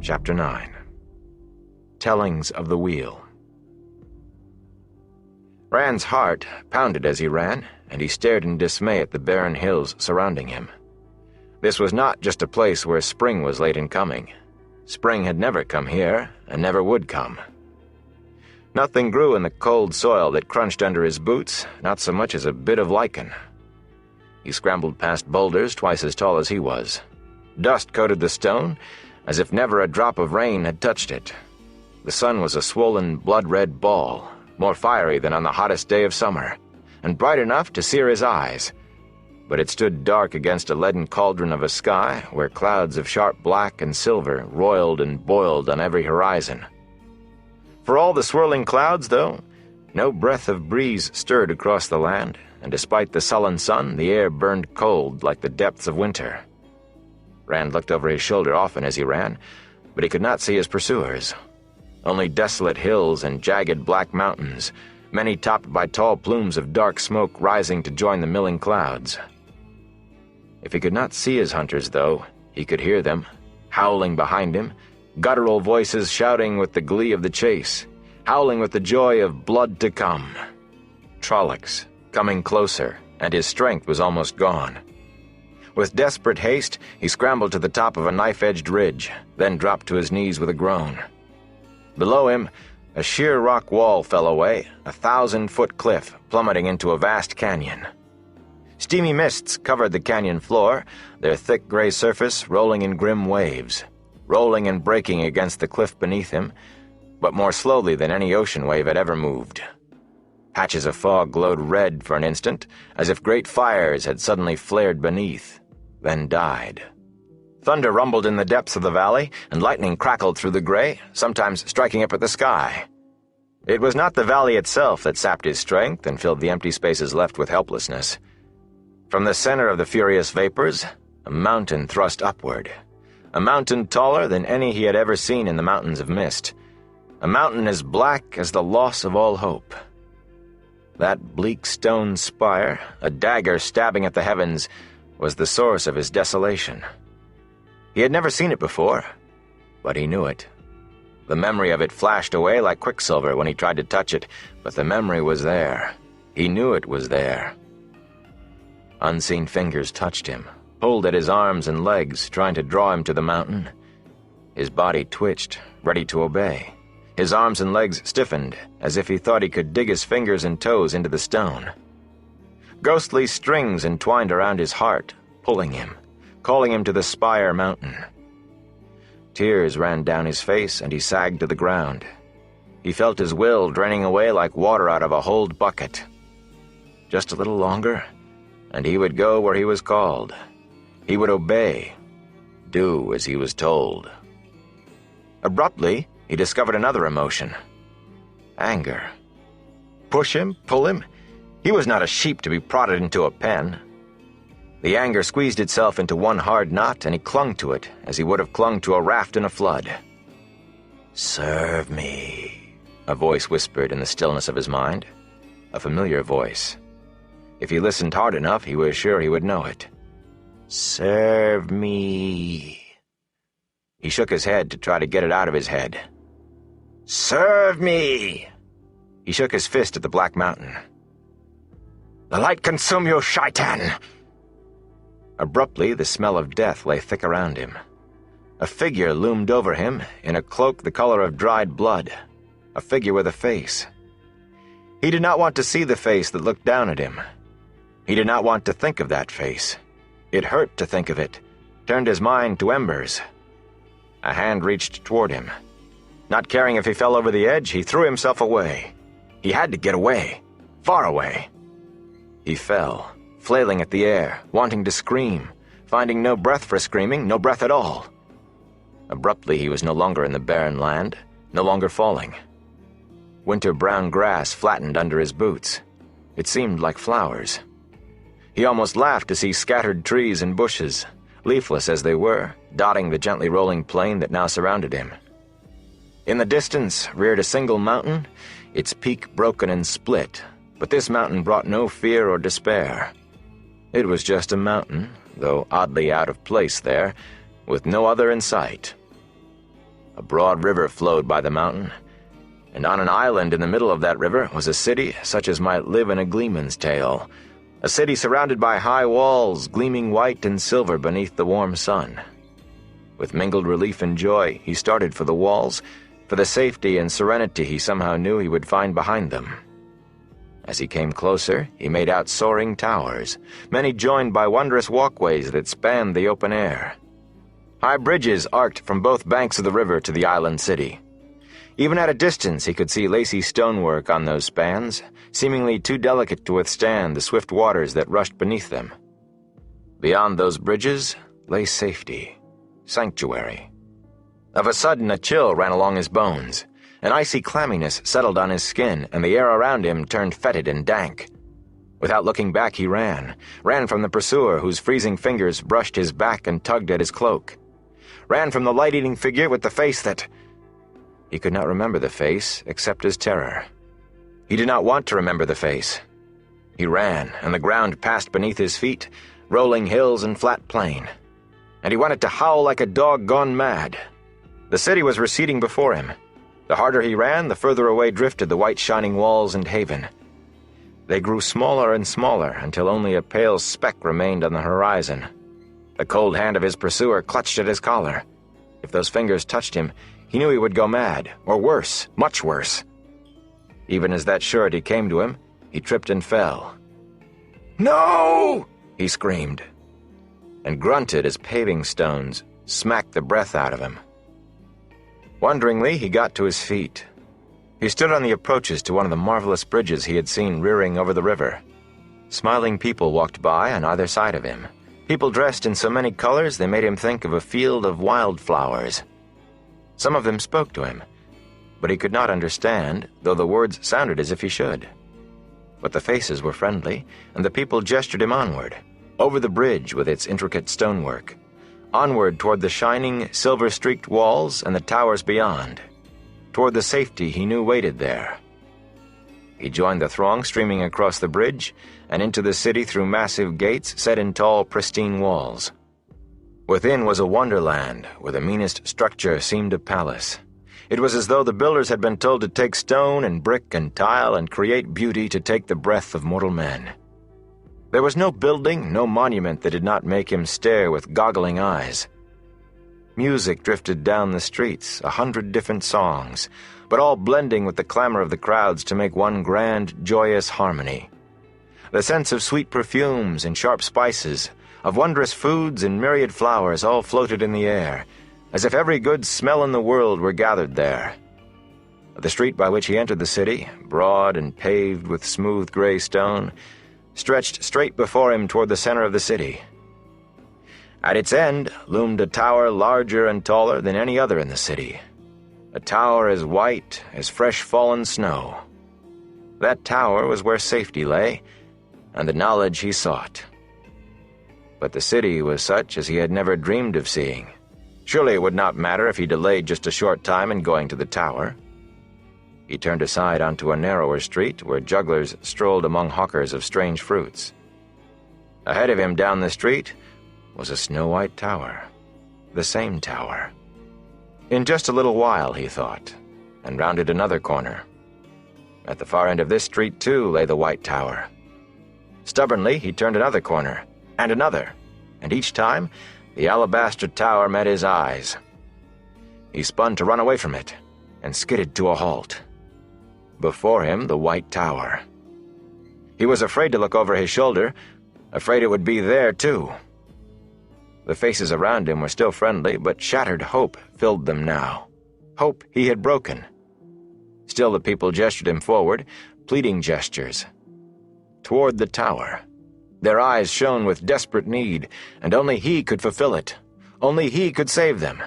Chapter 9. Tellings of the Wheel. Rand's heart pounded as he ran, and he stared in dismay at the barren hills surrounding him. This was not just a place where spring was late in coming. Spring had never come here, and never would come. Nothing grew in the cold soil that crunched under his boots, not so much as a bit of lichen. He scrambled past boulders twice as tall as he was. Dust coated the stone, as if never a drop of rain had touched it. The sun was a swollen, blood-red ball, more fiery than on the hottest day of summer, and bright enough to sear his eyes. But it stood dark against a leaden cauldron of a sky where clouds of sharp black and silver roiled and boiled on every horizon. For all the swirling clouds, though, no breath of breeze stirred across the land, and despite the sullen sun, the air burned cold like the depths of winter. Rand looked over his shoulder often as he ran, but he could not see his pursuers. Only desolate hills and jagged black mountains, many topped by tall plumes of dark smoke rising to join the milling clouds. If he could not see his hunters, though, he could hear them, howling behind him, guttural voices shouting with the glee of the chase, howling with the joy of blood to come. Trollocs, coming closer, and his strength was almost gone. With desperate haste, he scrambled to the top of a knife-edged ridge, then dropped to his knees with a groan. Below him, a sheer rock wall fell away, a 1,000-foot cliff plummeting into a vast canyon. Steamy mists covered the canyon floor, their thick gray surface rolling in grim waves, rolling and breaking against the cliff beneath him, but more slowly than any ocean wave had ever moved. Patches of fog glowed red for an instant, as if great fires had suddenly flared beneath, then died. Thunder rumbled in the depths of the valley, and lightning crackled through the gray, sometimes striking up at the sky. It was not the valley itself that sapped his strength and filled the empty spaces left with helplessness. From the center of the furious vapors, a mountain thrust upward. A mountain taller than any he had ever seen in the mountains of mist. A mountain as black as the loss of all hope. That bleak stone spire, a dagger stabbing at the heavens, was the source of his desolation. He had never seen it before, but he knew it. The memory of it flashed away like quicksilver when he tried to touch it, but the memory was there. He knew it was there. Unseen fingers touched him, pulled at his arms and legs, trying to draw him to the mountain. His body twitched, ready to obey. His arms and legs stiffened, as if he thought he could dig his fingers and toes into the stone. Ghostly strings entwined around his heart, pulling him, calling him to the spire mountain. Tears ran down his face, and he sagged to the ground. He felt his will draining away like water out of a holed bucket. Just a little longer, and he would go where he was called. He would obey, do as he was told. Abruptly, he discovered another emotion. Anger. Push him, pull him? He was not a sheep to be prodded into a pen. The anger squeezed itself into one hard knot, and he clung to it as he would have clung to a raft in a flood. "Serve me," a voice whispered in the stillness of his mind. A familiar voice. If he listened hard enough, he was sure he would know it. "Serve me." He shook his head to try to get it out of his head. "Serve me!" He shook his fist at the black mountain. "The light consume you, shaitan!" Abruptly, the smell of death lay thick around him. A figure loomed over him, in a cloak the color of dried blood. A figure with a face. He did not want to see the face that looked down at him. He did not want to think of that face. It hurt to think of it, turned his mind to embers. A hand reached toward him. Not caring if he fell over the edge, he threw himself away. He had to get away, far away. He fell, flailing at the air, wanting to scream, finding no breath for screaming, no breath at all. Abruptly, he was no longer in the barren land, no longer falling. Winter-brown grass flattened under his boots. It seemed like flowers. He almost laughed to see scattered trees and bushes, leafless as they were, dotting the gently rolling plain that now surrounded him. In the distance reared a single mountain, its peak broken and split, but this mountain brought no fear or despair. It was just a mountain, though oddly out of place there, with no other in sight. A broad river flowed by the mountain, and on an island in the middle of that river was a city such as might live in a gleeman's tale, a city surrounded by high walls gleaming white and silver beneath the warm sun. With mingled relief and joy, he started for the walls, for the safety and serenity he somehow knew he would find behind them. As he came closer, he made out soaring towers, many joined by wondrous walkways that spanned the open air. High bridges arced from both banks of the river to the island city. Even at a distance he could see lacy stonework on those spans, seemingly too delicate to withstand the swift waters that rushed beneath them. Beyond those bridges lay safety, sanctuary. Of a sudden a chill ran along his bones. An icy clamminess settled on his skin, and the air around him turned fetid and dank. Without looking back he ran from the pursuer whose freezing fingers brushed his back and tugged at his cloak. Ran from the light-eating figure with the face that... He could not remember the face except as terror. He did not want to remember the face. He ran, and the ground passed beneath his feet, rolling hills and flat plain. And he wanted to howl like a dog gone mad. The city was receding before him. The harder he ran, the further away drifted the white shining walls and haven. They grew smaller and smaller until only a pale speck remained on the horizon. The cold hand of his pursuer clutched at his collar. If those fingers touched him, he knew he would go mad, or worse, much worse. Even as that surety came to him, he tripped and fell. "No!" he screamed, and grunted as paving stones smacked the breath out of him. Wonderingly, he got to his feet. He stood on the approaches to one of the marvelous bridges he had seen rearing over the river. Smiling people walked by on either side of him, people dressed in so many colors they made him think of a field of wildflowers. Some of them spoke to him, but he could not understand, though the words sounded as if he should. But the faces were friendly, and the people gestured him onward, over the bridge with its intricate stonework, onward toward the shining, silver-streaked walls and the towers beyond, toward the safety he knew waited there. He joined the throng streaming across the bridge and into the city through massive gates set in tall, pristine walls. Within was a wonderland where the meanest structure seemed a palace. It was as though the builders had been told to take stone and brick and tile and create beauty to take the breath of mortal men. There was no building, no monument that did not make him stare with goggling eyes. Music drifted down the streets, 100 different songs, but all blending with the clamor of the crowds to make one grand, joyous harmony. The sense of sweet perfumes and sharp spices, of wondrous foods and myriad flowers all floated in the air, as if every good smell in the world were gathered there. The street by which he entered the city, broad and paved with smooth gray stone, stretched straight before him toward the center of the city. At its end loomed a tower larger and taller than any other in the city, a tower as white as fresh fallen snow. That tower was where safety lay, and the knowledge he sought. But the city was such as he had never dreamed of seeing. Surely it would not matter if he delayed just a short time in going to the tower. He turned aside onto a narrower street where jugglers strolled among hawkers of strange fruits. Ahead of him down the street was a snow-white tower, the same tower. In just a little while, he thought, and rounded another corner. At the far end of this street, too, lay the white tower. Stubbornly, he turned another corner, and each time, the alabaster tower met his eyes. He spun to run away from it, and skidded to a halt. Before him, the white tower. He was afraid to look over his shoulder, afraid it would be there, too. The faces around him were still friendly, but shattered hope filled them now. Hope he had broken. Still the people gestured him forward, pleading gestures. Toward the tower. Their eyes shone with desperate need, and only he could fulfill it. Only he could save them.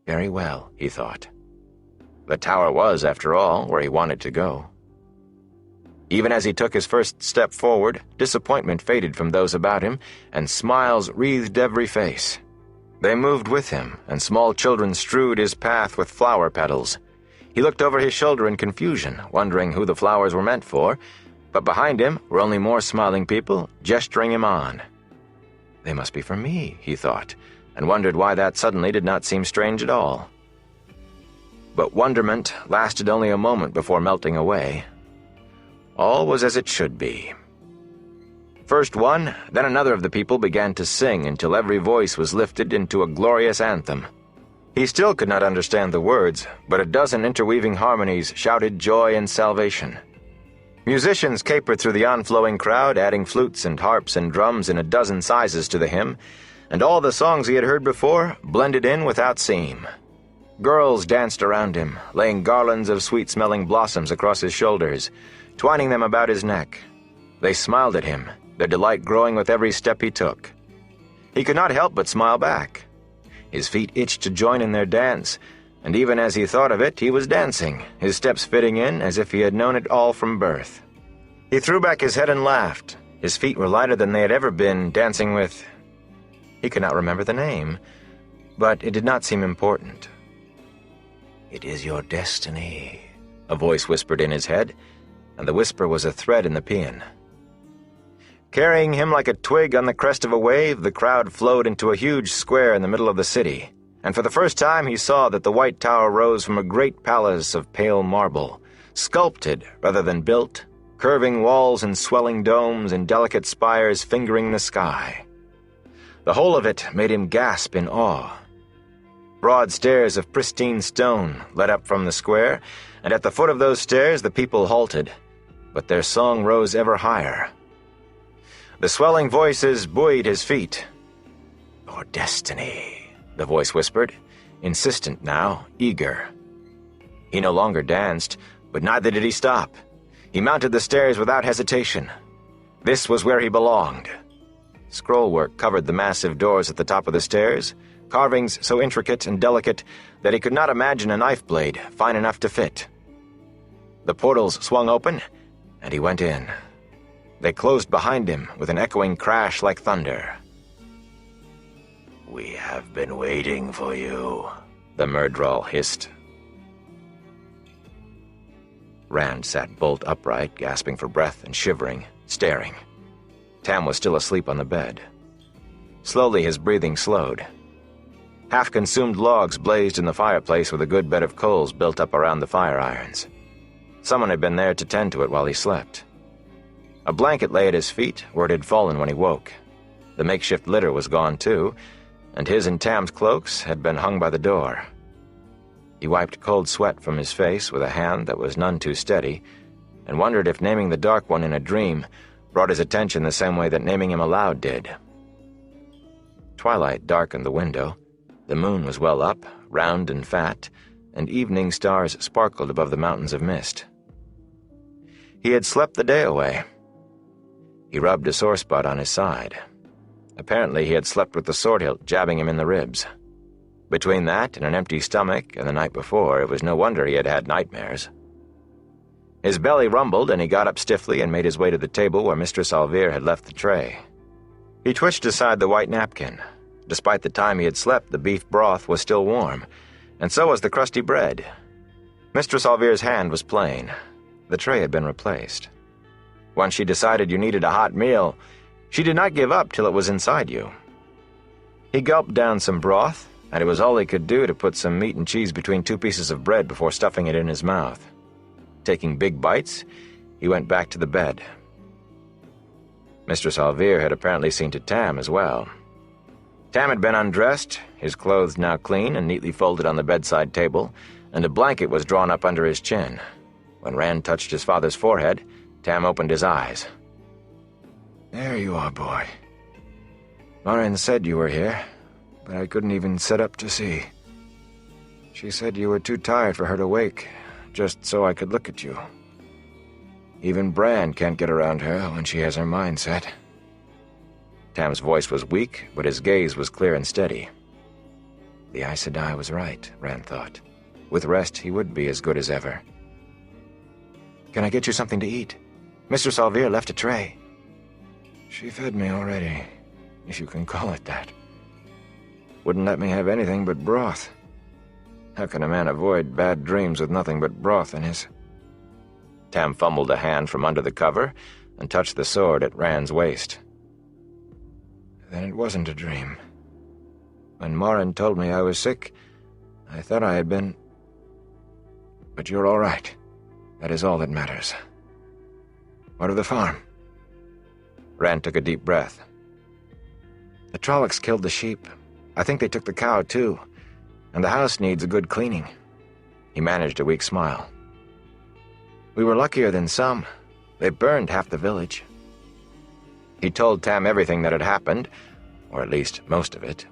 Very well, he thought. The tower was, after all, where he wanted to go. Even as he took his first step forward, disappointment faded from those about him, and smiles wreathed every face. They moved with him, and small children strewed his path with flower petals. He looked over his shoulder in confusion, wondering who the flowers were meant for, but behind him were only more smiling people, gesturing him on. They must be for me, he thought, and wondered why that suddenly did not seem strange at all. but wonderment lasted only a moment before melting away. All was as it should be. First one, then another of the people began to sing until every voice was lifted into a glorious anthem. He still could not understand the words, but a dozen interweaving harmonies shouted joy and salvation. Musicians capered through the onflowing crowd, adding flutes and harps and drums in a dozen sizes to the hymn, and all the songs he had heard before blended in without seam. Girls danced around him, laying garlands of sweet-smelling blossoms across his shoulders, twining them about his neck. They smiled at him, their delight growing with every step he took. He could not help but smile back. His feet itched to join in their dance, and even as he thought of it, he was dancing, his steps fitting in as if he had known it all from birth. He threw back his head and laughed. His feet were lighter than they had ever been, dancing with... He could not remember the name, but it did not seem important. "It is your destiny," a voice whispered in his head, and the whisper was a thread in the paean. Carrying him like a twig on the crest of a wave, the crowd flowed into a huge square in the middle of the city, and for the first time he saw that the White Tower rose from a great palace of pale marble, sculpted rather than built, curving walls and swelling domes and delicate spires fingering the sky. The whole of it made him gasp in awe. Broad stairs of pristine stone led up from the square, and at the foot of those stairs the people halted, but their song rose ever higher. The swelling voices buoyed his feet. "Your destiny," the voice whispered, insistent now, eager. He no longer danced, but neither did he stop. He mounted the stairs without hesitation. This was where he belonged. Scrollwork covered the massive doors at the top of the stairs, carvings so intricate and delicate that he could not imagine a knife blade fine enough to fit. The portals swung open, and he went in. They closed behind him with an echoing crash like thunder. "We have been waiting for you," the Myrddraal hissed. Rand sat bolt upright, gasping for breath and shivering, staring. Tam was still asleep on the bed. Slowly his breathing slowed. Half-consumed logs blazed in the fireplace with a good bed of coals built up around the fire irons. Someone had been there to tend to it while he slept. A blanket lay at his feet where it had fallen when he woke. The makeshift litter was gone too, and his and Tam's cloaks had been hung by the door. He wiped cold sweat from his face with a hand that was none too steady, and wondered if naming the Dark One in a dream brought his attention the same way that naming him aloud did. Twilight darkened the window. The moon was well up, round and fat, and evening stars sparkled above the mountains of mist. He had slept the day away. He rubbed a sore spot on his side. Apparently he had slept with the sword hilt jabbing him in the ribs. Between that and an empty stomach and the night before, it was no wonder he had had nightmares. His belly rumbled, and he got up stiffly and made his way to the table where Mistress Alvere had left the tray. He twitched aside the white napkin. Despite the time he had slept, the beef broth was still warm, and so was the crusty bread. Mistress Alvere's hand was plain. The tray had been replaced. Once she decided you needed a hot meal, she did not give up till it was inside you. He gulped down some broth, and it was all he could do to put some meat and cheese between two pieces of bread before stuffing it in his mouth. Taking big bites, he went back to the bed. Mistress Alvere had apparently seen to Tam as well. Tam had been undressed, his clothes now clean and neatly folded on the bedside table, and a blanket was drawn up under his chin. When Rand touched his father's forehead, Tam opened his eyes. "There you are, boy. Morin said you were here, but I couldn't even sit up to see. She said you were too tired for her to wake, just so I could look at you. Even Bran can't get around her when she has her mind set." Tam's voice was weak, but his gaze was clear and steady. The Aes Sedai was right, Rand thought. With rest, he would be as good as ever. "Can I get you something to eat? Mistress Alvere left a tray." "She fed me already, if you can call it that. Wouldn't let me have anything but broth. How can a man avoid bad dreams with nothing but broth in his..." Tam fumbled a hand from under the cover and touched the sword at Rand's waist. "Then it wasn't a dream. When Morin told me I was sick, I thought I had been..." but you're all right. That is all that matters. What of the farm?" Rand took a deep breath. "The Trollocs killed the sheep. I think they took the cow, too. And the house needs a good cleaning." He managed a weak smile. "We were luckier than some. They burned half the village." He told Tam everything that had happened, or at least most of it.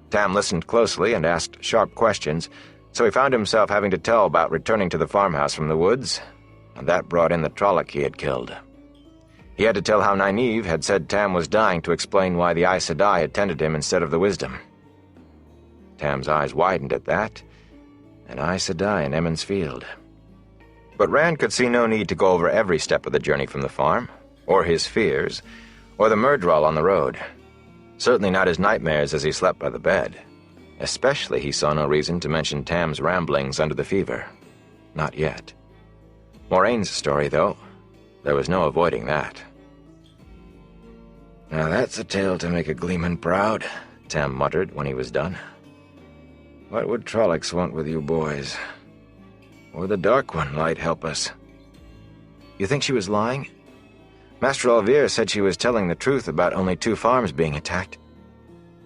Tam listened closely and asked sharp questions, so he found himself having to tell about returning to the farmhouse from the woods, and that brought in the Trolloc he had killed. He had to tell how Nynaeve had said Tam was dying to explain why the Aes Sedai had tended him instead of the Wisdom. Tam's eyes widened at that, an Aes Sedai in Emond's Field. But Rand could see no need to go over every step of the journey from the farm, or his fears, or the Myrddraal on the road. Certainly not his nightmares as he slept by the bed. Especially he saw no reason to mention Tam's ramblings under the fever. Not yet. Moraine's story, though, there was no avoiding that. "Now that's a tale to make a gleeman proud," Tam muttered when he was done. "What would Trollocs want with you boys? Or the Dark One might help us." "You think she was lying?" "Master Alvir said she was telling the truth about only 2 farms being attacked.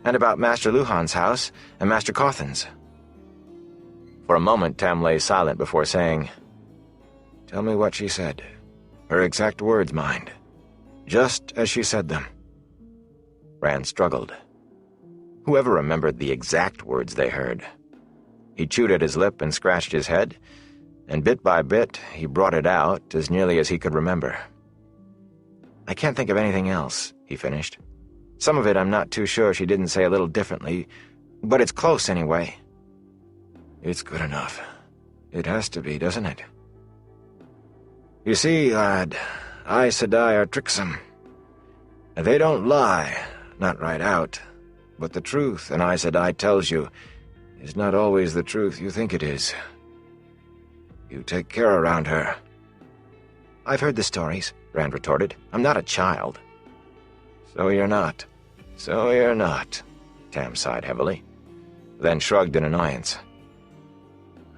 And about Master Luhan's house and Master Cauthon's." For a moment Tam lay silent before saying, "Tell me what she said. Her exact words, mind. Just as she said them." Rand struggled. Whoever remembered the exact words they heard? He chewed at his lip and scratched his head, and bit by bit he brought it out as nearly as he could remember. "I can't think of anything else," he finished. "Some of it I'm not too sure she didn't say a little differently, but it's close anyway." "It's good enough. It has to be, doesn't it? You see, lad, Aes Sedai are tricksome. They don't lie, not right out, but the truth an Aes Sedai tells you is not always the truth you think it is. You take care around her." "I've heard the stories," Rand retorted. "I'm not a child." So you're not, Tam sighed heavily, then shrugged in annoyance.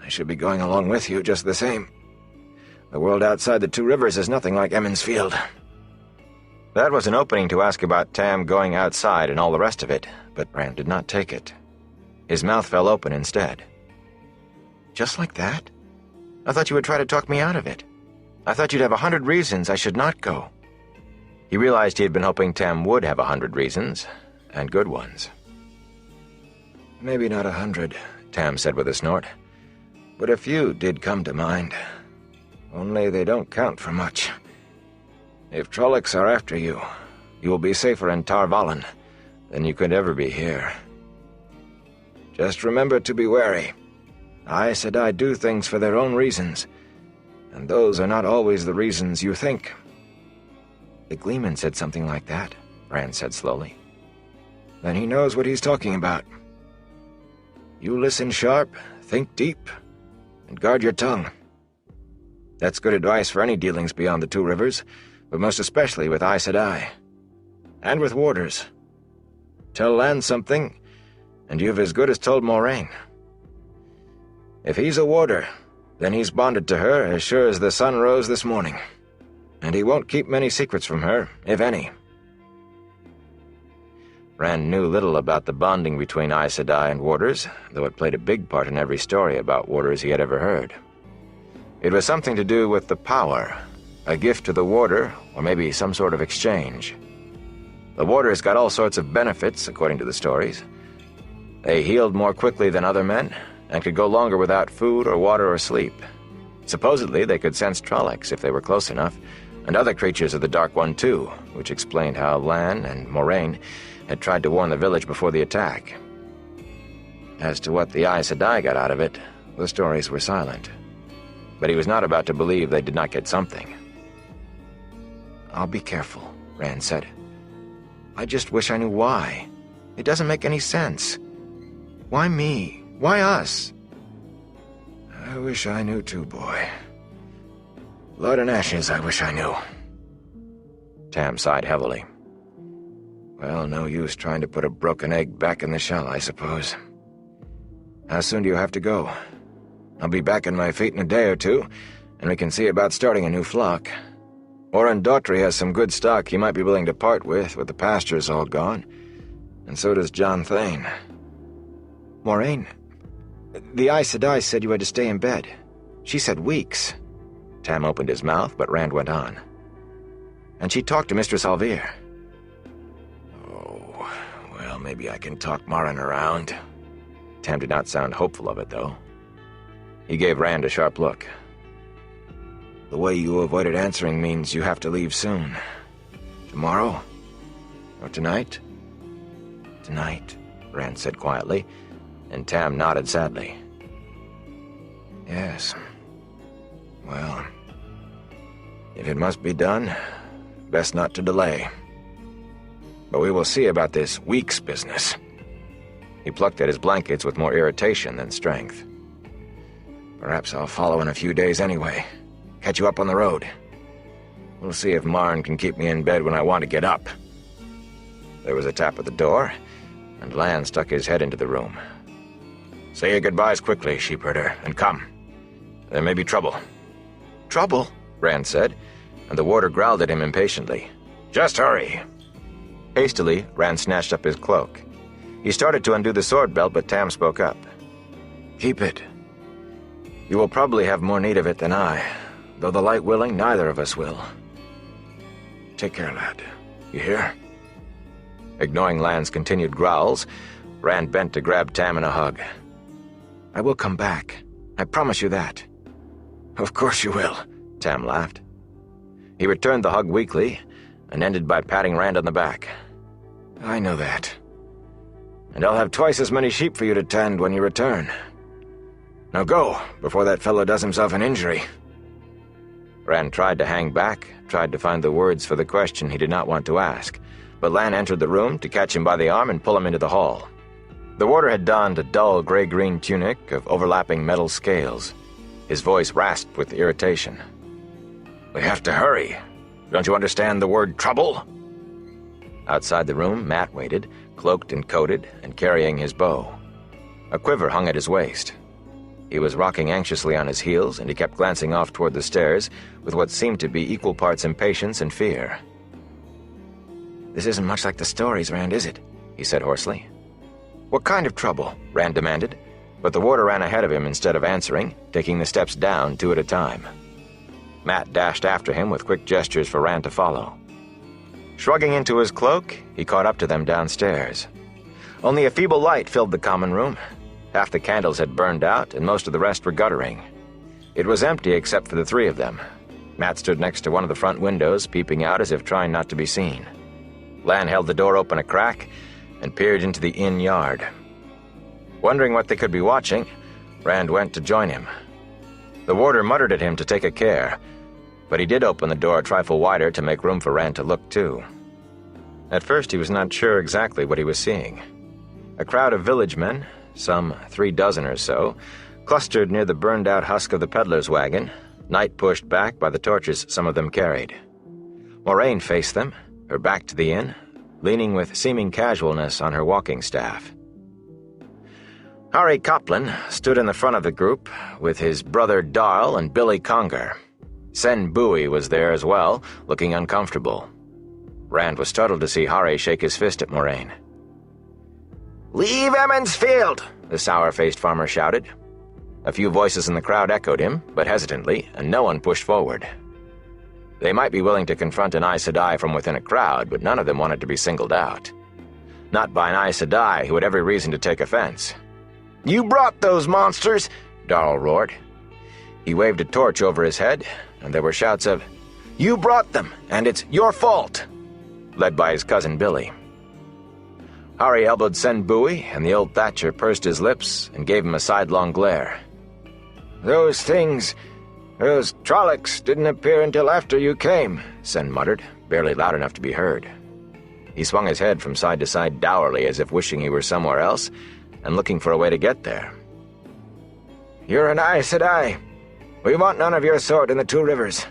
"I should be going along with you just the same. The world outside the 2 rivers is nothing like Emond's Field." That was an opening to ask about Tam going outside and all the rest of it, but Rand did not take it. His mouth fell open instead. "Just like that? I thought you would try to talk me out of it. I thought you'd have 100 reasons I should not go." He realized he had been hoping Tam would have 100 reasons, and good ones. "Maybe not 100, Tam said with a snort, "but a few did come to mind. Only they don't count for much. If Trollocs are after you, you will be safer in Tar Valon than you could ever be here. Just remember to be wary. Aes Sedai do things for their own reasons, and those are not always the reasons you think." "The Gleeman said something like that," Rand said slowly. "Then he knows what he's talking about. You listen sharp, think deep, and guard your tongue. That's good advice for any dealings beyond the 2 rivers, but most especially with Aes Sedai. And with warders. Tell Lan something, and you've as good as told Moraine. If he's a warder, then he's bonded to her as sure as the sun rose this morning. And he won't keep many secrets from her, if any." Rand knew little about the bonding between Aes Sedai and warders, though it played a big part in every story about warders he had ever heard. It was something to do with the power, a gift to the warder, or maybe some sort of exchange. The warders got all sorts of benefits, according to the stories. They healed more quickly than other men, and could go longer without food or water or sleep. Supposedly, they could sense Trollocs if they were close enough, and other creatures of the Dark One too, which explained how Lan and Moraine had tried to warn the village before the attack. As to what the Aes Sedai got out of it, the stories were silent. But he was not about to believe they did not get something. "I'll be careful," Rand said. "I just wish I knew why. It doesn't make any sense. Why me? Why us?" "I wish I knew too, boy. Blood and ashes, I wish I knew." Tam sighed heavily. "Well, no use trying to put a broken egg back in the shell, I suppose. How soon do you have to go?" I'll be back on my feet in a day or two, and we can see about starting a new flock. Oren Daughtry has some good stock he might be willing to part with the pastures all gone, and so does John Thane. Moraine, the Aes Sedai said you had to stay in bed. She said weeks. Tam opened his mouth, but Rand went on. And she talked to Mistress Alvear. Oh, well, maybe I can talk Morin around. Tam did not sound hopeful of it, though. He gave Rand a sharp look. The way you avoided answering means you have to leave soon. Tomorrow? Or tonight? Tonight, Rand said quietly, and Tam nodded sadly. Yes. Well, if it must be done, best not to delay. But we will see about this week's business. He plucked at his blankets with more irritation than strength. Perhaps I'll follow in a few days anyway. Catch you up on the road. We'll see if Marn can keep me in bed when I want to get up. There was a tap at the door, and Lan stuck his head into the room. Say your goodbyes quickly, sheepherder, and come. There may be trouble. Trouble? Rand said, and the warder growled at him impatiently. Just hurry. Hastily, Rand snatched up his cloak. He started to undo the sword belt, but Tam spoke up. Keep it. You will probably have more need of it than I. Though the light willing, neither of us will. Take care, lad. You hear? Ignoring Lan's continued growls, Rand bent to grab Tam in a hug. I will come back. I promise you that. Of course you will, Tam laughed. He returned the hug weakly, and ended by patting Rand on the back. I know that. And I'll have twice as many sheep for you to tend when you return. Now go, before that fellow does himself an injury. Rand tried to hang back, tried to find the words for the question he did not want to ask, but Lan entered the room to catch him by the arm and pull him into the hall. The warder had donned a dull gray-green tunic of overlapping metal scales. His voice rasped with irritation. We have to hurry. Don't you understand the word trouble? Outside the room, Matt waited, cloaked and coated, and carrying his bow. A quiver hung at his waist. He was rocking anxiously on his heels, and he kept glancing off toward the stairs with what seemed to be equal parts impatience and fear. This isn't much like the stories, Rand, is it? He said hoarsely. What kind of trouble? Rand demanded, but the warder ran ahead of him instead of answering, taking the steps down 2 at a time. Matt dashed after him with quick gestures for Rand to follow. Shrugging into his cloak, he caught up to them downstairs. Only a feeble light filled the common room. Half the candles had burned out, and most of the rest were guttering. It was empty except for the 3 of them. Matt stood next to one of the front windows, peeping out as if trying not to be seen. Lan held the door open a crack and peered into the inn yard. Wondering what they could be watching, Rand went to join him. The warder muttered at him to take a care, but he did open the door a trifle wider to make room for Rand to look too. At first he was not sure exactly what he was seeing. A crowd of village men, some 3 dozen or so, clustered near the burned-out husk of the peddler's wagon, night pushed back by the torches some of them carried. Moraine faced them, her back to the inn, leaning with seeming casualness on her walking staff. Harry Copland stood in the front of the group with his brother Darrell and Billy Conger. Sen Bowie was there as well, looking uncomfortable. Rand was startled to see Harry shake his fist at Moraine. "Leave Emmons Field!" the sour-faced farmer shouted. A few voices in the crowd echoed him, but hesitantly, and no one pushed forward. They might be willing to confront an Aes Sedai from within a crowd, but none of them wanted to be singled out. Not by an Aes Sedai who had every reason to take offense. "You brought those monsters!" Darrell roared. He waved a torch over his head, and there were shouts of, "You brought them, and it's your fault!" led by his cousin Billy. Harry elbowed Sen Bowie, and the old thatcher pursed his lips and gave him a sidelong glare. "Those things, those Trollocs didn't appear until after you came," Sen muttered, barely loud enough to be heard. He swung his head from side to side dourly as if wishing he were somewhere else and looking for a way to get there. "You're an Aes Sedai. We want none of your sort in the 2 rivers.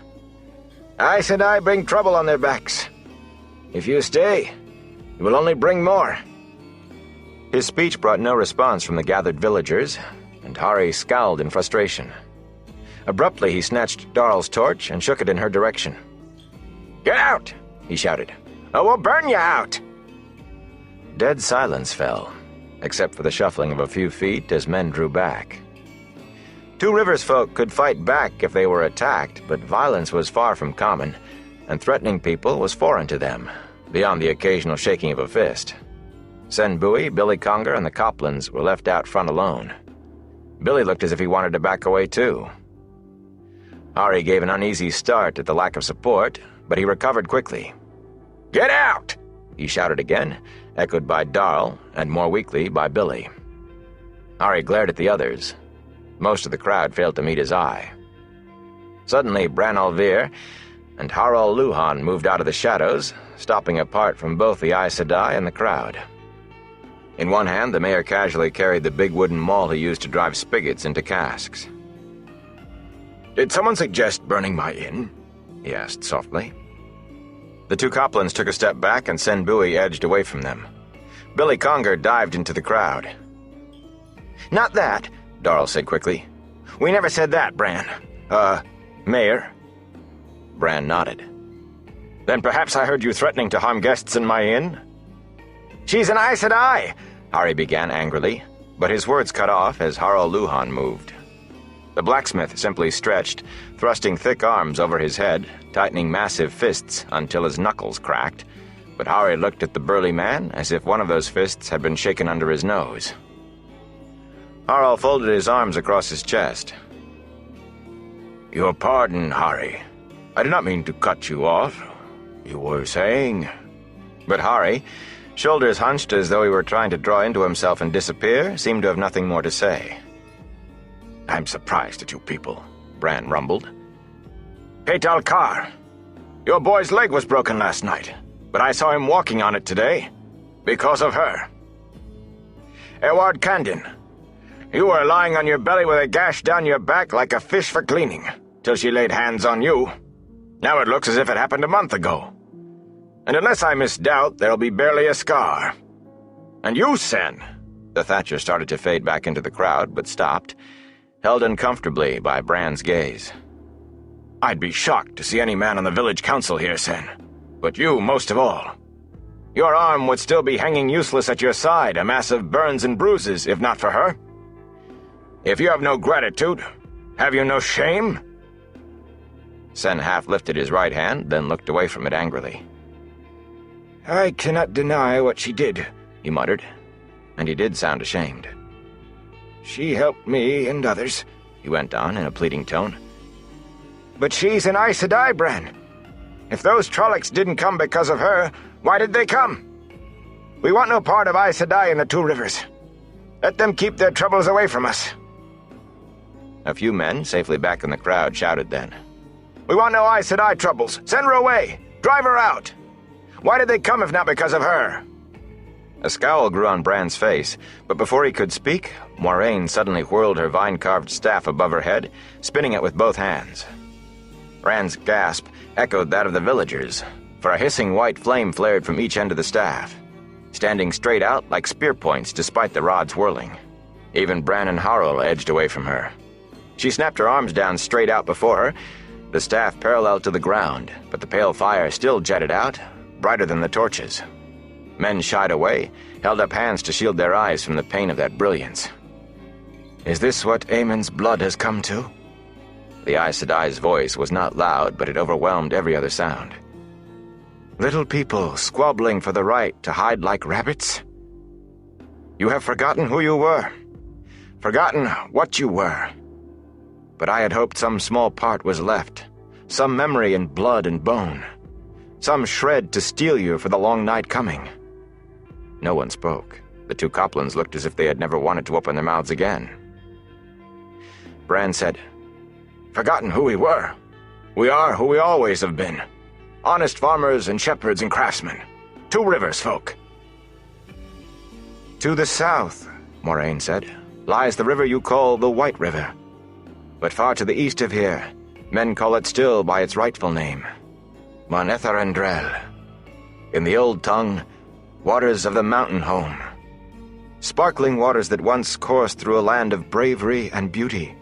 Aes Sedai bring trouble on their backs. If you stay, you will only bring more." His speech brought no response from the gathered villagers, and Hari scowled in frustration. Abruptly, he snatched Darrell's torch and shook it in her direction. "Get out!" he shouted. "Or we'll burn you out!" Dead silence fell, except for the shuffling of a few feet as men drew back. Two Rivers folk could fight back if they were attacked, but violence was far from common, and threatening people was foreign to them, beyond the occasional shaking of a fist. Sen Bui, Billy Conger, and the Coplans were left out front alone. Billy looked as if he wanted to back away too. Hari gave an uneasy start at the lack of support, but he recovered quickly. "Get out!" he shouted again, echoed by Darrell, and more weakly by Billy. Hari glared at the others. Most of the crowd failed to meet his eye. Suddenly, Bran Al'Vir and Harol Luhan moved out of the shadows, stopping apart from both the Aes Sedai and the crowd. In one hand, the mayor casually carried the big wooden maul he used to drive spigots into casks. "Did someone suggest burning my inn?" he asked softly. The two Coplans took a step back and Sen Bui edged away from them. Billy Conger dived into the crowd. "Not that," Darrell said quickly. "We never said that, Bran. Mayor?" Bran nodded. "Then perhaps I heard you threatening to harm guests in my inn?" "She's an Aes Sedai," Hari began angrily, but his words cut off as Harol Luhan moved. The blacksmith simply stretched, thrusting thick arms over his head, tightening massive fists until his knuckles cracked, but Hari looked at the burly man as if one of those fists had been shaken under his nose. Harol folded his arms across his chest. "Your pardon, Hari. I did not mean to cut you off. You were saying—" But Hari, shoulders hunched as though he were trying to draw into himself and disappear, seemed to have nothing more to say. "I'm surprised at you people," Bran rumbled. "Petal Kar. Your boy's leg was broken last night, but I saw him walking on it today. Because of her. Eward Candin. You were lying on your belly with a gash down your back like a fish for cleaning, till she laid hands on you. Now it looks as if it happened a month ago. And unless I misdoubt, there'll be barely a scar. And you, Sen." The Thatcher started to fade back into the crowd, but stopped, held uncomfortably by Bran's gaze. "I'd be shocked to see any man on the village council here, Sen. But you most of all. Your arm would still be hanging useless at your side, a mass of burns and bruises, if not for her. If you have no gratitude, have you no shame?" Sen half lifted his right hand, then looked away from it angrily. "I cannot deny what she did," he muttered, and he did sound ashamed. "She helped me and others," he went on in a pleading tone. "But she's an Aes Sedai, Bran. If those Trollocs didn't come because of her, why did they come? We want no part of Aes Sedai in the Two Rivers. Let them keep their troubles away from us." A few men, safely back in the crowd, shouted then. "We want no Aes Sedai troubles. Send her away. Drive her out. Why did they come if not because of her?" A scowl grew on Bran's face, but before he could speak, Moiraine suddenly whirled her vine-carved staff above her head, spinning it with both hands. Bran's gasp echoed that of the villagers, for a hissing white flame flared from each end of the staff, standing straight out like spear points despite the rod's whirling. Even Bran and Harol edged away from her. She snapped her arms down straight out before her, the staff parallel to the ground, but the pale fire still jetted out, brighter than the torches. Men shied away, held up hands to shield their eyes from the pain of that brilliance. "Is this what Aemon's blood has come to?" The Aes Sedai's voice was not loud, but it overwhelmed every other sound. "Little people squabbling for the right to hide like rabbits? You have forgotten who you were, forgotten what you were. But I had hoped some small part was left, some memory in blood and bone, some shred to steel you for the long night coming." No one spoke. The two Coplans looked as if they had never wanted to open their mouths again. Bran said, "Forgotten who we were. We are who we always have been. Honest farmers and shepherds and craftsmen. Two Rivers folk." "To the south," Moiraine said, "lies the river you call the White River. But far to the east of here, men call it still by its rightful name, Manetharendrel. In the old tongue, waters of the mountain home. sparkling waters that once coursed through a land of bravery and beauty.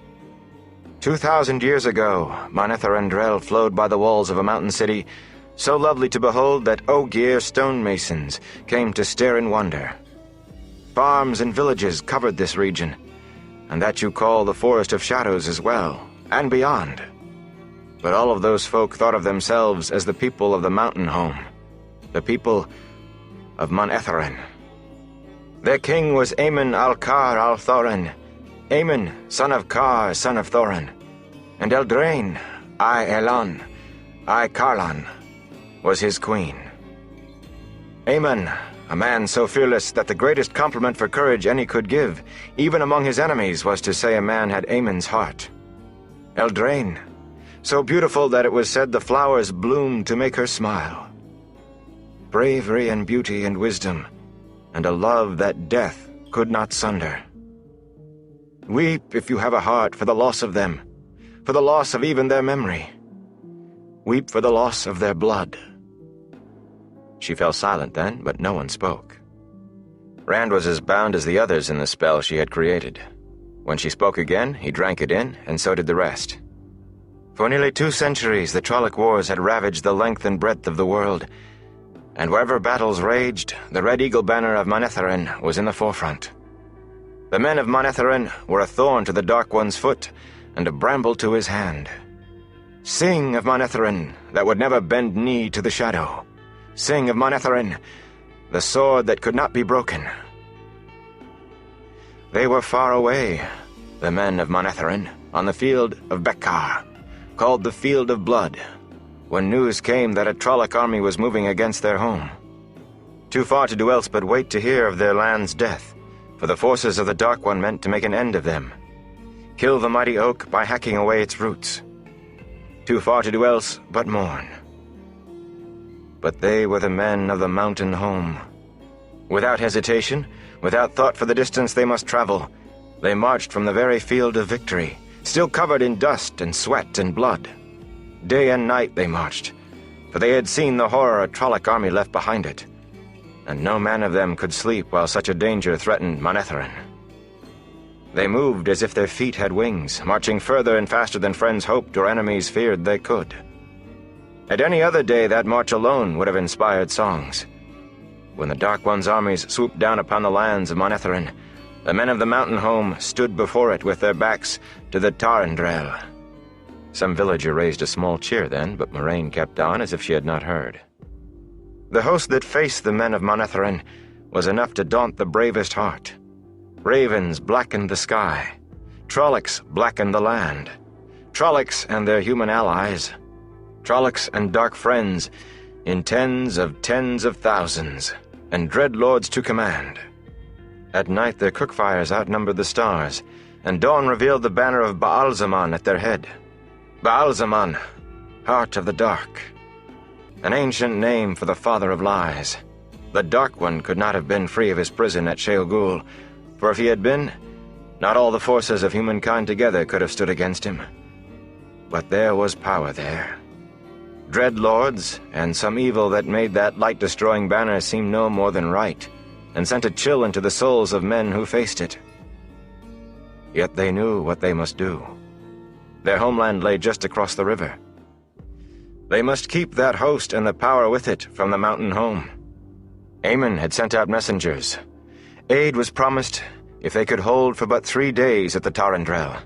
2,000 years ago, Manetheren flowed by the walls of a mountain city, so lovely to behold that Ogier stonemasons came to stare in wonder. Farms and villages covered this region, and that you call the Forest of Shadows as well, and beyond. But all of those folk thought of themselves as the people of the mountain home, the people of Manetheren. Their king was Aemon Alcar Althorin, Aemon, son of Car, son of Thorin, and Eldraine, Elan, Carlan, was his queen. Aemon, a man so fearless that the greatest compliment for courage any could give, even among his enemies, was to say a man had Aemon's heart. Eldraine, so beautiful that it was said the flowers bloomed to make her smile. Bravery and beauty and wisdom, and a love that death could not sunder. Weep if you have a heart for the loss of them, for the loss of even their memory. Weep for the loss of their blood. She fell silent then, but no one spoke. Rand was as bound as the others in the spell she had created. When she spoke again, he drank it in, and so did the rest. For nearly 2 centuries, the Trolloc Wars had ravaged the length and breadth of the world, and wherever battles raged, the Red Eagle banner of Manetheren was in the forefront. The men of Manetheren were a thorn to the Dark One's foot, and a bramble to his hand. Sing of Manetheren, that would never bend knee to the shadow. Sing of Manetheren, the sword that could not be broken. They were far away, the men of Manetheren, on the field of Bekkar, called the Field of Blood, when news came that a Trolloc army was moving against their home. Too far to do else but wait to hear of their land's death, for the forces of the Dark One meant to make an end of them. Kill the mighty oak by hacking away its roots. Too far to do else but mourn. But they were the men of the mountain home. Without hesitation, without thought for the distance they must travel, they marched from the very field of victory, still covered in dust and sweat and blood. Day and night they marched, for they had seen the horror a Trolloc army left behind it, and no man of them could sleep while such a danger threatened Manetheren. They moved as if their feet had wings, marching further and faster than friends hoped or enemies feared they could. At any other day, that march alone would have inspired songs. When the Dark One's armies swooped down upon the lands of Manetheren, the men of the mountain home stood before it with their backs to the Tarendrel. Some villager raised a small cheer then, but Moraine kept on as if she had not heard. The host that faced the men of Manetheren was enough to daunt the bravest heart. Ravens blackened the sky. Trollocs blackened the land. Trollocs and their human allies. Trollocs and dark friends in tens of thousands, and dread lords to command. At night their cookfires outnumbered the stars, and dawn revealed the banner of Baalzaman at their head. Baalzaman, Heart of the Dark. An ancient name for the father of lies. The Dark One could not have been free of his prison at Sheol, for if he had been, not all the forces of humankind together could have stood against him. But there was power there. Dread lords, and some evil that made that light-destroying banner seem no more than right, and sent a chill into the souls of men who faced it. Yet they knew what they must do. Their homeland lay just across the river. They must keep that host and the power with it from the mountain home. Aemon had sent out messengers. Aid was promised if they could hold for but 3 days at the Tarendrel.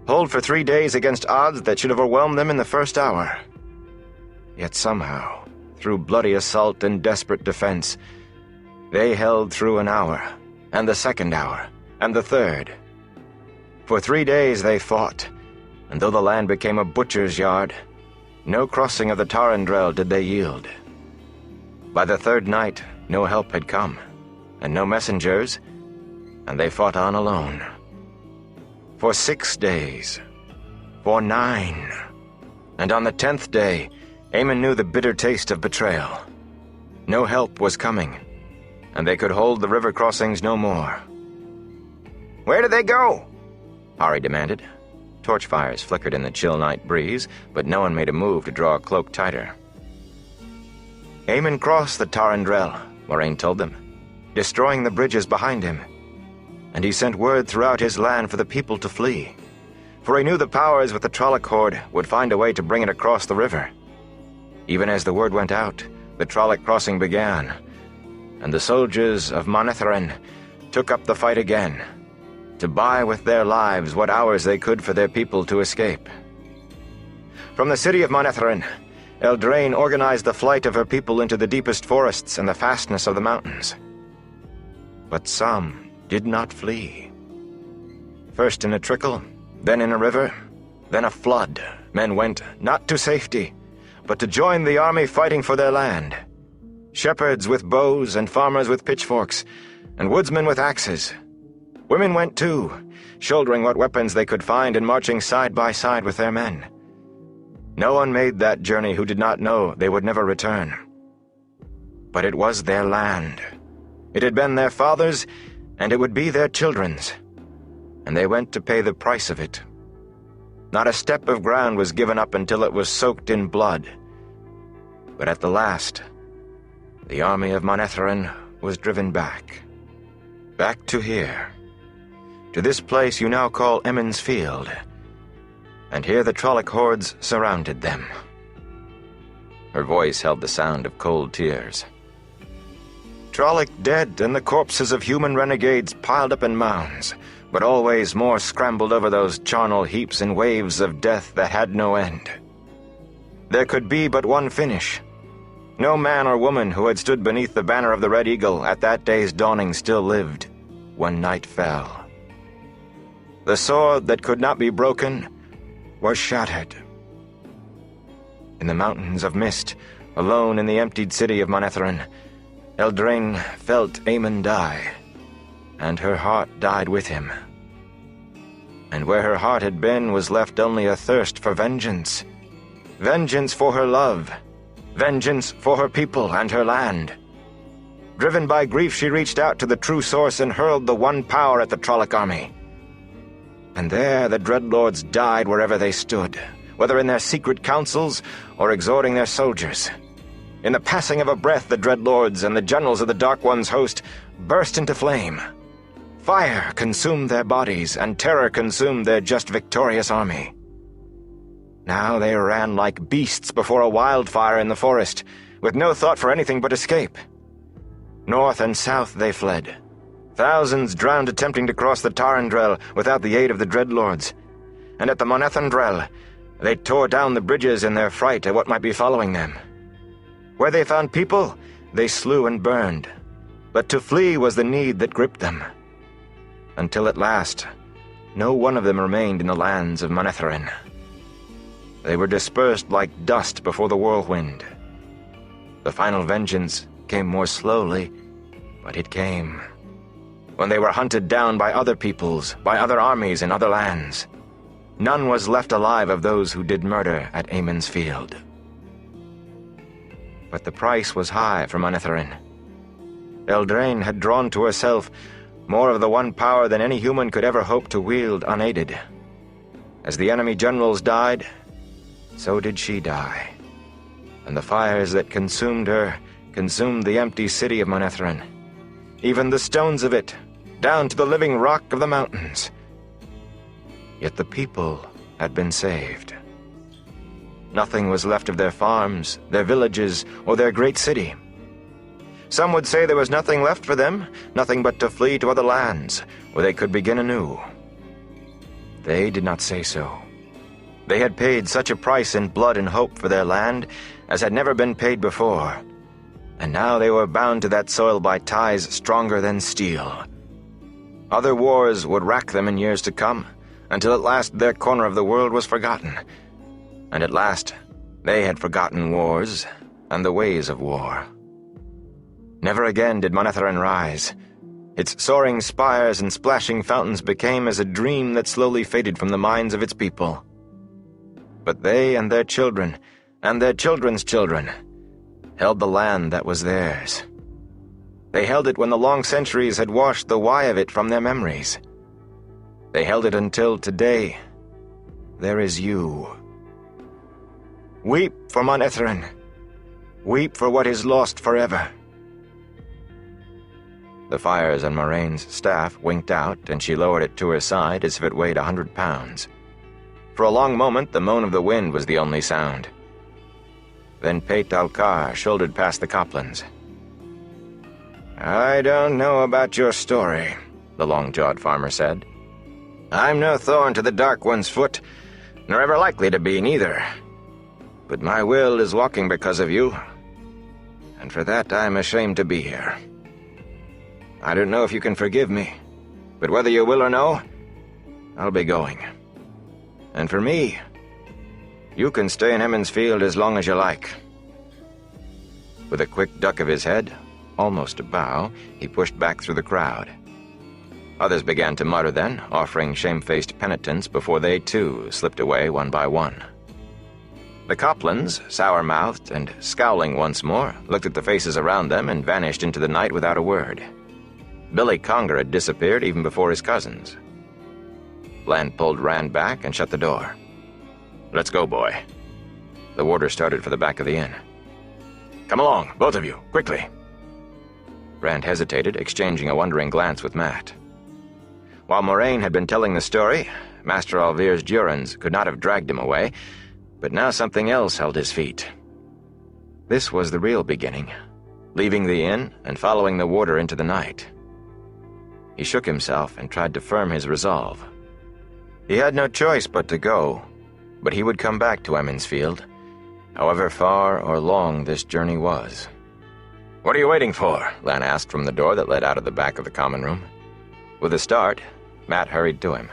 Hold for 3 days against odds that should overwhelm them in the first hour. Yet somehow, through bloody assault and desperate defense, they held through an hour, and the second hour, and the third. For 3 days they fought, and though the land became a butcher's yard, no crossing of the Tarendrel did they yield. By the third night, no help had come, and no messengers, and they fought on alone. For 6 days, for 9, and on the 10th day, Aemon knew the bitter taste of betrayal. No help was coming, and they could hold the river crossings no more. "Where did they go?" Hari demanded. Torch fires flickered in the chill night breeze, but no one made a move to draw a cloak tighter. "Aemon crossed the Tarendrel," Moraine told them. destroying the bridges behind him. And he sent word throughout his land for the people to flee, for he knew the powers with the Trolloc horde would find a way to bring it across the river. Even as the word went out, the Trolloc crossing began, and the soldiers of Manetheren took up the fight again, to buy with their lives what hours they could for their people to escape. From the city of Manetheren, Eldraine organized the flight of her people into the deepest forests and the fastness of the mountains. But some did not flee. First in a trickle, then in a river, then a flood, men went not to safety, but to join the army fighting for their land. Shepherds with bows and farmers with pitchforks, and woodsmen with axes. Women went too, shouldering what weapons they could find and marching side by side with their men. No one made that journey who did not know they would never return. But it was their land. It had been their fathers', and it would be their children's. And they went to pay the price of it. Not a step of ground was given up until it was soaked in blood. But at the last, the army of Manetheren was driven back. Back to here. To this place you now call Emond's Field. And here the Trolloc hordes surrounded them. Her voice held the sound of cold tears. Trolloc dead and the corpses of human renegades piled up in mounds, but always more scrambled over those charnel heaps in waves of death that had no end. There could be but one finish. No man or woman who had stood beneath the banner of the Red Eagle at that day's dawning still lived when night fell. The sword that could not be broken was shattered. In the mountains of mist, alone in the emptied city of Manetheren, Eldraine felt Aemon die, and her heart died with him. And where her heart had been was left only a thirst for vengeance. Vengeance for her love. Vengeance for her people and her land. Driven by grief, she reached out to the true source and hurled the one power at the Trolloc army. And there the Dreadlords died wherever they stood, whether in their secret councils or exhorting their soldiers. In the passing of a breath, the Dreadlords and the generals of the Dark One's host burst into flame. Fire consumed their bodies, and terror consumed their just victorious army. Now they ran like beasts before a wildfire in the forest, with no thought for anything but escape. North and south they fled. Thousands drowned attempting to cross the Tarandrel without the aid of the Dreadlords. And at the Monethandrel, they tore down the bridges in their fright at what might be following them. Where they found people, they slew and burned. But to flee was the need that gripped them. Until at last, no one of them remained in the lands of Manetheren. They were dispersed like dust before the whirlwind. The final vengeance came more slowly, but it came. When they were hunted down by other peoples, by other armies in other lands. None was left alive of those who did murder at Aemon's Field. But the price was high for Manetheren. Eldraine had drawn to herself more of the one power than any human could ever hope to wield unaided. As the enemy generals died, so did she die. And the fires that consumed her consumed the empty city of Manetheren. Even the stones of it, down to the living rock of the mountains. Yet the people had been saved. Nothing was left of their farms, their villages, or their great city. Some would say there was nothing left for them, nothing but to flee to other lands, where they could begin anew. They did not say so. They had paid such a price in blood and hope for their land as had never been paid before, and now they were bound to that soil by ties stronger than steel. Other wars would rack them in years to come, until at last their corner of the world was forgotten. And at last, they had forgotten wars and the ways of war. Never again did Manetheren rise. Its soaring spires and splashing fountains became as a dream that slowly faded from the minds of its people. But they and their children, and their children's children, held the land that was theirs. They held it when the long centuries had washed the why of it from their memories. They held it until today. There is you. Weep for Manetheren. Weep for what is lost forever. The fires on Moraine's staff winked out, and she lowered it to her side as if it weighed 100 pounds. For a long moment, the moan of the wind was the only sound. Then Pate Alcar shouldered past the Coplans. "I don't know about your story," the long-jawed farmer said. "I'm no thorn to the Dark One's foot, nor ever likely to be, neither. But my will is walking because of you, and for that I'm ashamed to be here. I don't know if you can forgive me, but whether you will or no, I'll be going. And for me, you can stay in Emond's Field as long as you like." With a quick duck of his head, almost a bow, he pushed back through the crowd. Others began to mutter then, offering shamefaced penitence before they, too, slipped away one by one. The Coplans, sour-mouthed and scowling once more, looked at the faces around them and vanished into the night without a word. Billy Conger had disappeared even before his cousins. Bland pulled Rand back and shut the door. "Let's go, boy." The warder started for the back of the inn. "Come along, both of you, quickly." Rand hesitated, exchanging a wondering glance with Matt. While Moraine had been telling the story, Master Alvir's Durans could not have dragged him away, but now something else held his feet. This was the real beginning, leaving the inn and following the warder into the night. He shook himself and tried to firm his resolve. He had no choice but to go, but he would come back to Emond's Field, however far or long this journey was. "What are you waiting for?" Lan asked from the door that led out of the back of the common room. With a start, Matt hurried to him.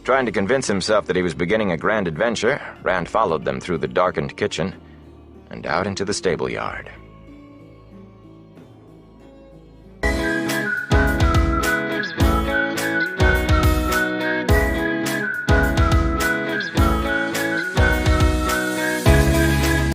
Trying to convince himself that he was beginning a grand adventure, Rand followed them through the darkened kitchen and out into the stable yard.